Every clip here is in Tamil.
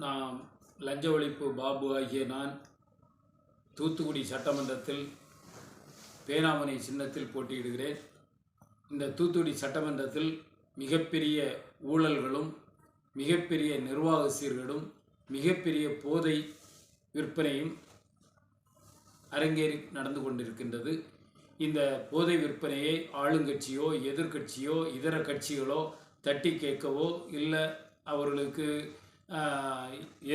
நான் லஞ்ச ஒழிப்பு பாபு ஆகிய நான் தூத்துக்குடி சட்டமன்றத்தில் பேனாமணி சின்னத்தில் போட்டியிடுகிறேன். இந்த தூத்துக்குடி சட்டமன்றத்தில் மிகப்பெரிய ஊழல்களும் மிகப்பெரிய நிர்வாக சீர்களும் மிகப்பெரிய போதை விற்பனையும் அரங்கேறி நடந்து கொண்டிருக்கின்றது. இந்த போதை விற்பனையை ஆளுங்கட்சியோ எதிர்கட்சியோ இதர கட்சிகளோ தட்டி கேட்கவோ இல்லை அவர்களுக்கு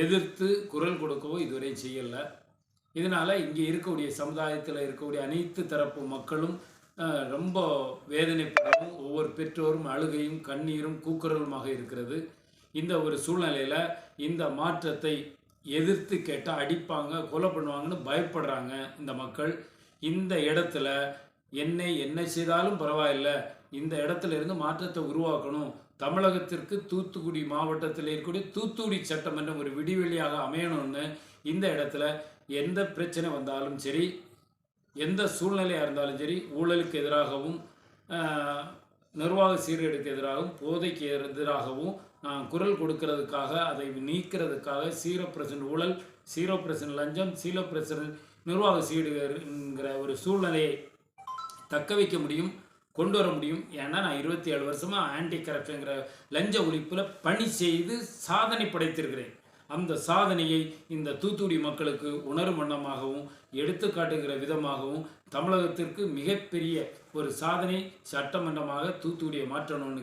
எதிர்த்து குரல் கொடுக்கவோ இதுவரை செய்யலை. இதனால் இங்கே இருக்கக்கூடிய சமுதாயத்தில் இருக்கக்கூடிய அனைத்து தரப்பு மக்களும் ரொம்ப வேதனைப்படவும் ஒவ்வொரு பெற்றோரும் அழுகையும் கண்ணீரும் கூக்குரலுமாக இருக்கிறது. இந்த ஒரு சூழ்நிலையில் இந்த மாற்றத்தை எதிர்த்து கேட்டால் அடிப்பாங்க, கொலை பண்ணுவாங்கன்னு பயப்படுறாங்க இந்த மக்கள். இந்த இடத்துல என்ன செய்தாலும் பரவாயில்லை, இந்த இடத்துல இருந்து மாற்றத்தை உருவாக்கணும். தமிழகத்திற்கு தூத்துக்குடி மாவட்டத்தில் இருக்கக்கூடிய தூத்துக்குடி சட்டமன்றம் ஒரு விடிவெளியாக அமையணும்னு இந்த இடத்துல எந்த பிரச்சனை வந்தாலும் சரி, எந்த சூழ்நிலையாக இருந்தாலும் சரி, ஊழலுக்கு எதிராகவும் நிர்வாக சீர்கேடுக்கு எதிராகவும் போதைக்கு எதிராகவும் நான் குரல் கொடுக்கறதுக்காக, அதை நீக்கிறதுக்காக 0% ஊழல், 0% லஞ்சம், 0% நிர்வாக சீர்கேடுங்கிற ஒரு சூழ்நிலையை தக்க வைக்க முடியும், கொண்டு வர முடியும். ஏன்னா நான் 27 வருஷமாக ஆன்டி கரப்ஷனுங்கிற லஞ்ச ஒழிப்பில் பணி செய்து சாதனை படைத்திருக்கிறேன். அந்த சாதனையை இந்த தூத்துக்குடி மக்களுக்கு உணரும் வண்ணமாகவும் எடுத்துக்காட்டுகிற விதமாகவும் தமிழகத்திற்கு மிகப்பெரிய ஒரு சாதனை சட்டமன்றமாக தூத்துக்குடியை மாற்றணும்னு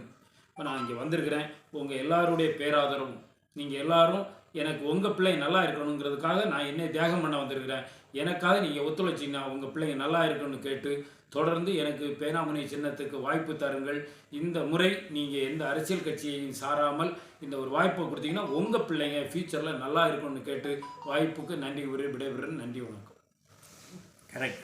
இப்போ நான் இங்கே வந்திருக்கிறேன். உங்கள் எல்லாருடைய பேராதரவும், நீங்கள் எல்லாரும் எனக்கு உங்கள் பிள்ளை நல்லா இருக்கணுங்கிறதுக்காக நான் என்ன தியாகம் பண்ண வந்திருக்கிறேன். எனக்காக நீங்கள் ஒத்துழைச்சிங்கன்னா உங்கள் பிள்ளைங்க நல்லா இருக்கணும்னு கேட்டு தொடர்ந்து எனக்கு பேனாமணி சின்னத்துக்கு வாய்ப்பு தருங்கள். இந்த முறை நீங்கள் எந்த அரசியல் கட்சியையும் சாராமல் இந்த ஒரு வாய்ப்பை கொடுத்தீங்கன்னா உங்கள் பிள்ளைங்க ஃப்யூச்சரில் நல்லா இருக்கணும்னு கேட்டு வாய்ப்புக்கு நன்றி விடைபெறுறேன். நன்றி, வணக்கம். கரெக்ட்.